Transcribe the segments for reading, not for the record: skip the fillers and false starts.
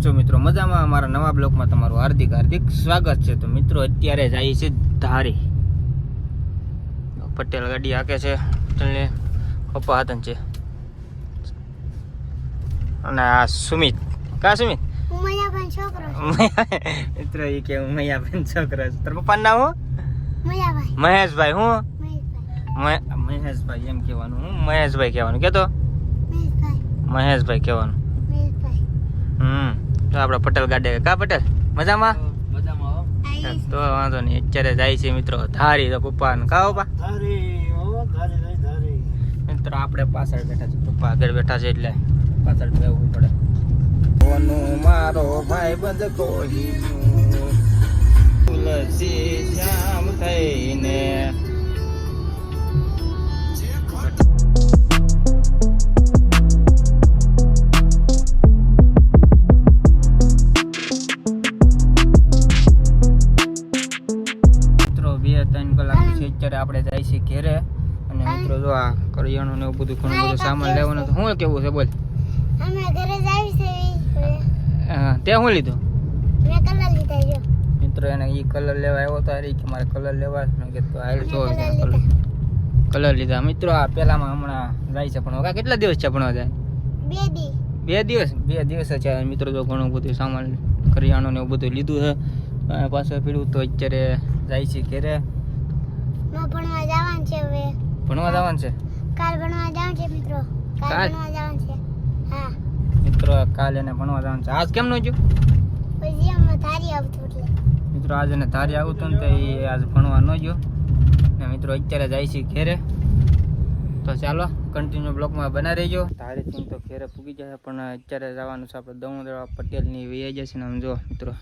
જો મિત્રો મજામાં અમારા નવા બ્લોગમાં તમારું હાર્દિક સ્વાગત છે। તો મિત્રો અત્યારે જાય છે ધારી, પટેલ ગાડી હાકે છે, પટેલને પપ્પા હાથન છે અને આ સુમિત સુમિત મિત્રો એ કે મૈયાબેન છોકરો છે। તાર પપ્પાનું નામ હું મહેશભાઈ, હું મહેશભાઈ એમ કહેવાનું, હું મહેશભાઈ કહેવાનું, કેતો મહેશભાઈ કહેવાનું। તો આપડે પટેલ ગાડે કા પટેલ મજામાં તો વાંધો નહીં। અત્યારે જાય છે મિત્રો ધારી, તો પપ્પા ને કા પપ્પા મિત્રો આપણે પાછળ બેઠા છે, પપ્પા આગળ બેઠા છે એટલે પાછળ બેવું પડે। મારો ભાઈ બંધ કોઈ તુલસી શ્યામ થઈને આપણે જાય છે ઘેરે। અને મિત્રો જો આ કરિયાણું ને એવું બધું ઘણું બધું સામાન લેવાનું, તો શું કેવું છે બોલ? અમે ઘરે જાવી છે હા, તે શું લીધું? મેં કલર લીધા જો મિત્રો એને ઈ કલર લેવા આવ્યો તો કે મારે કલર લેવા, મેં કીધું હાલ જો કલર લીધા। મિત્રો આ પેલામાં હમણાં જાય છે પણ કેટલા દિવસ છે ભણવા જાય? 2 દિવસ છે મિત્રો। જો ઘણું બધું સામાન કરિયાણું ને એવું બધું લીધું છે પાછળ પીડું, તો અત્યારે જાય છે ઘેરે। ભણવા જવાનું છે, હવે ભણવા જવાનું છે, કાલ ભણવા જવાનું છે મિત્રો, કાલ ભણવા જવાનું છે। હા મિત્રો કાલ એને ભણવા જવાનું છે। આજ કેમ નો ગયો? પછી અમે ધારી આવતું એટલે મિત્રો આજ એને ધારી આવતું ને તો એ આજ ભણવા ન ગયો ને મિત્રો અત્યારે જાય છે ઘેરે। તો ચાલો કન્ટિન્યુ બ્લોગમાં બના રહેજો। ધારીથી તો ઘેરે પૂગી જશે પણ અત્યારે જવાનું છે આપણે દવણદરા પટેલની વૈયા જશે ને આમ જો મિત્રો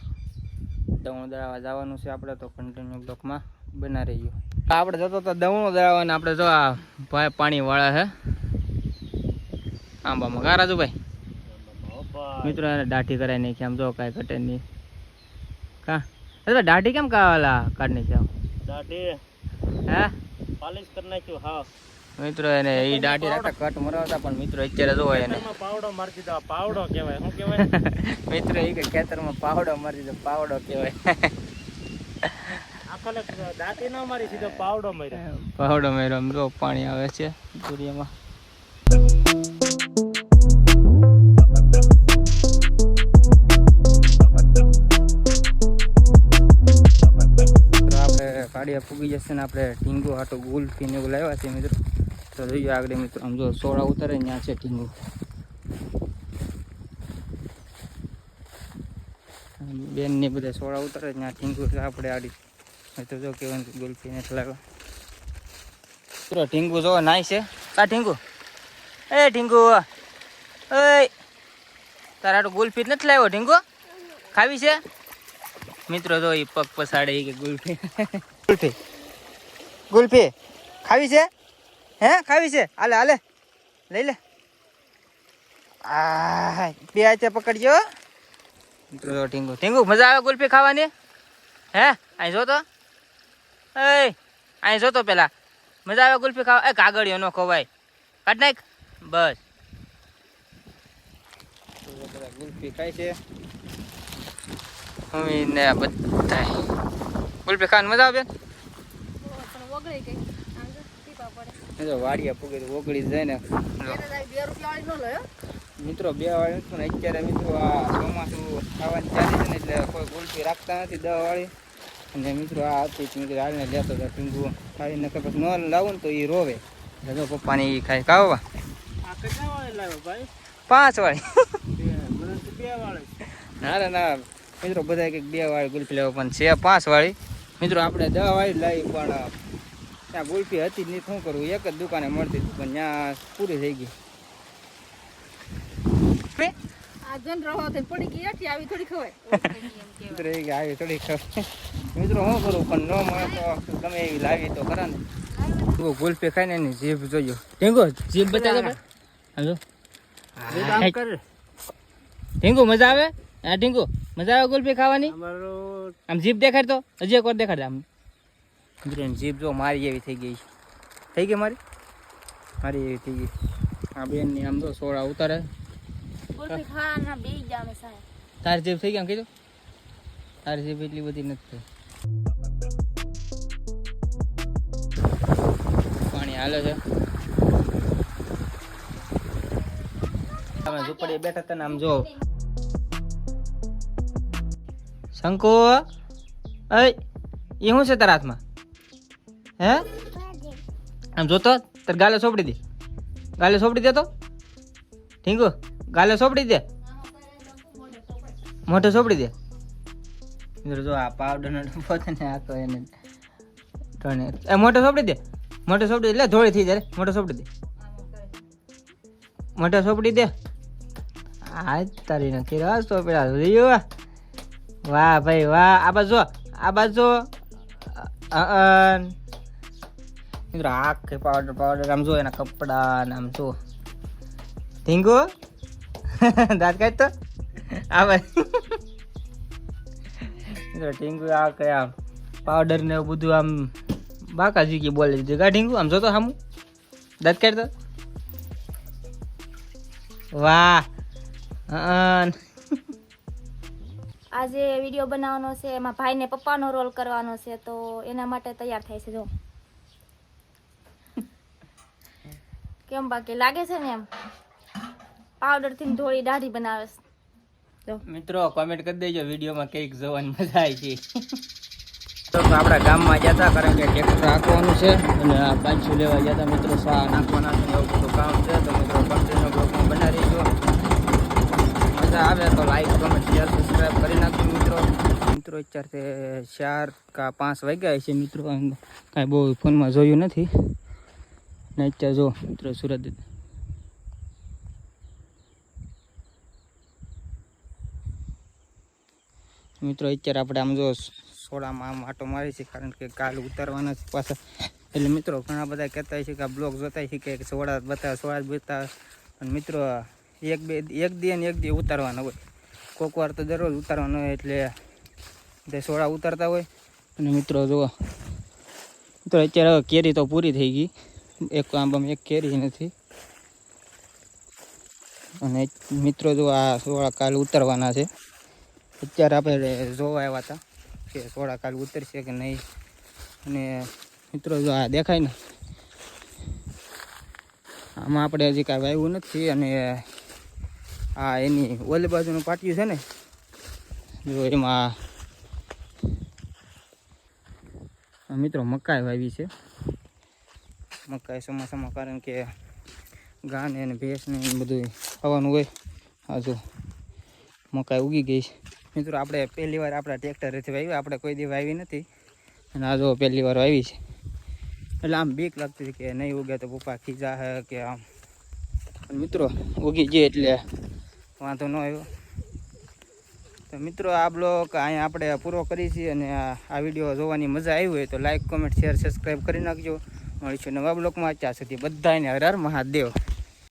દવણદરા જવાનું છે આપણે, તો કન્ટિન્યુ બ્લોગમાં બના રહેજો। આપણે જતો તો દવણો દળાવવાને આપણે જો આ ભાઈ પાણી વાળા છે આંબામાં કા રાજુભાઈ મિત્રો એને દાઢી કરાવી નાખી, આમ જો કાંઈ ઘટે નહીં કા દાઢી કેમ કાલા કાઢ નાખી? દાઢી હે પાલિશ કરી નાખ્યું। હા મિત્રો એને એ દાઢી રાખતા કટ મરાવતા પણ મિત્રો અત્યારે જો એને પાવડો મારી દીધો। પાવડો કહેવાય, શું કહેવાય મિત્રો એ કે ખેતરમાં પાવડો મારી દીધો, પાવડો કહેવાય દાંતી ન મારી સીધો પાવડો માર્યો, પાવડો માર્યો। આમ જો પાણી આવે છે દુરિયામાં। આપણે કાઢિયા પૂગી જશે ને આપણે ટીંગો હાટો ગુલ્ફી ને એવું લાવ્યા છે મિત્રો। તો જોઈએ આગળ મિત્રો આમ જો સોડા ઉતારે ત્યાં છે ટીંગો, બેન ને બધા સોડા ઉતારે ત્યાં ટીંગો એટલે આપણે આડી તો જો કેવાનું ગુલ્ફી ને લાવ્યા મિત્રો। ટીંગુ જો નાય છે કા ટીંગુ? એ ટીંગુ એ તારા હાટુ ગુલ્ફી નથી લાવ્યો ટીંગુ? ખાવી છે મિત્રો? જો એ પગ પસાડે કે ગુલ્ફી ગુલ્ફી ગુલ્ફી ખાવી છે? હે ખાવી છે? હાલે હાલે લઈ લે, આ બે હાથે પકડજો મિત્રો। ટીંગુ ટીંગુ મજા આવે ગુલ્ફી ખાવાની? હે અહીં જો તો, અહીં જો તો પેલા મજા આવે ગુલ્ફી ખાવા? એ કાગળિયો નો ખવાય, કાઢ નાખ બસ। ગુલ્ફી ખાય છે ને બધા ગુલ્ફી ખાવાની મજા આવે? વાડિયા પૂગે તો ઓગળી જાય ને મિત્રો। 2 વાળી પણ અત્યારે મિત્રો આ ચોમાસું ખાવાની ચાલી છે ને એટલે કોઈ ગુલ્ફી રાખતા નથી 10 વાળી। અને મિત્રો આ હતી મિત્રો હાલને લેતો હતો ટીંગુ ખાઈને પછી ન લાવું ને તો એ રોવે એટલે જો પપ્પાને એ ખાય ખાવા 5 વાળી ના ના મિત્રો બધા કંઈક 2 વાળી ગુલ્ફી લેવા પણ છે 5 વાળી મિત્રો। આપણે 10 વાળી લાવી પણ ત્યાં ગુલ્ફી હતી જ નહીં, શું કરવું? એક જ દુકાને મળતી હતી પણ ત્યાં પૂરી થઈ ગઈ। મિત્રો શું કરું પણ ન મળે તો ગમે એવી લાવી તો ખરા ને। ગુલ્ફી ખાઈને એની જીભ જોજો ઢીંગુ, જીભ બતાવો હાલો ઢીંગુ મજા આવે? હા ઢીંગુ મજા આવે ગુલ્ફી ખાવાની? આમ જીભ દેખાડ તો, હજી એક વાર દેખાડ આમ જીભ જો મારી એવી થઈ ગઈ, થઈ ગઈ મારી એવી થઈ ગઈ। આ બેન ની આમ તો સોડા ઉતારે તારી જેબ થઈ ગયા કીધું તારી જેબ એટલી બધી નથી થઈ પાણી હાલે છે તમે ઝૂંપડી બેઠા હતા ને આમ જો શંકુ એ શું છે તારા હાથમાં હે આમ જોતો તાર ગાલે સોપડી દે તો ઠીંકુ ગાલે સોપડી દે મોઢે સોપડી દે મિત્રો જો આ પાવડર નો ડબ્બો છે ને આ તો એને એ મોઢે સોપડી દે એટલે ધોળી થઈ જાય મોઢે સોપડી દે આ તારી નથી રાસ તો પેલા જોયું વાહ ભાઈ વાહ આ બાજુ મિત્રો આખે પાવડર આમ જો એના કપડા ને આમ જો ઢીંગો દાંત કાઢ તો આ ભાઈ મિત્રો ઢીંગુ આ કયા પાવડર ને એવું બધું આમ બાકાજી કી બોલે દીધું કા ઢીંગુ આમ જોતો સામું દાંત કાઢ તો વાહ આજે વિડીયો બનાવવાનો છે એમાં ભાઈને પપ્પાનો રોલ કરવાનો છે તો એના માટે તૈયાર થાય છે જો કેમ બાકી લાગે છે ને એમ પાવડર થી થોડી દાઢી બનાવે છે જો મિત્રો કોમેન્ટ કરી દેજો વિડીયોમાં કઈક જોવાની મજા આવી છે તો આપણા ગામમાં જતા કારણ કે ટ્રેક્ટર રાખવાનું છે અને આ પાછું લેવા જતા મિત્રો સા નાખવાના છે એવું બધું કામ છે તો મિત્રો કન્ટિન્યુ બ્લોગમાં બનાવી રહીજો મજા આવે તો લાઈક કમેન્ટ શેર સબસ્ક્રાઈબ કરી નાખજો મિત્રો અત્યારે 4 કે 5 વાગ્યા છે મિત્રો કાંઈ બહુ ફોનમાં જોયું નથી ને અત્યારે જો મિત્રો સુરત મિત્રો અત્યારે આપણે આમ જો સોડામાં આમ આટો મારી છે કારણ કે કાલ ઉતારવાના છે પાછા એટલે મિત્રો ઘણા બધા કહેતા છે કે આ બ્લોગ જોતા છે કે સોડા બતાવે અને મિત્રો એક દી ઉતારવાના હોય કોઈક વાર તો દરરોજ ઉતારવાનો હોય એટલે તે સોડા ઉતારતા હોય અને મિત્રો જુઓ મિત્રો અત્યારે કેરી તો પૂરી થઈ ગઈ એક આંબામાં એક કેરી નથી અને મિત્રો જો આ સોડા કાલ ઉતારવાના છે અત્યારે આપણે જોવા આવ્યા હતા કે સોડા કાલ ઉતરશે કે નહીં અને મિત્રો જો આ દેખાય ને આમાં આપણે હજી કાંઈ વાવ્યું નથી અને આ એની ઓલી બાજુનું પાટિયું છે ને જો એમાં મિત્રો મકાઈ વાવી છે મકાઈ ચોમાસામાં કારણ કે ગાને અને ભેંસને બધું ખાવાનું હોય આ જો મકાઈ ઉગી ગઈ છે મિત્રો આપણે પહેલી વાર આપણા ટ્રેક્ટરેથી વાવી આપણે કોઈ દી વાવી નથી અને આ જો પહેલી વાર વાવી છે એટલે આમ બીક લાગતી હતી કે નહીં ઉગે તો પપ્પા ખીજા હે કે આમ મિત્રો ઉગી જાય એટલે વાંધો ન આવ્યો તો મિત્રો આ બ્લોગ અહીંયા આપણે પૂરો કરી છીએ અને આ વિડીયો જોવાની મજા આવી હોય તો લાઈક કોમેન્ટ શેર સબસ્ક્રાઈબ કરી નાખજો મળીશું નવા બ્લોગમાં ત્યાં સુધી બધાને હર હર મહાદેવ.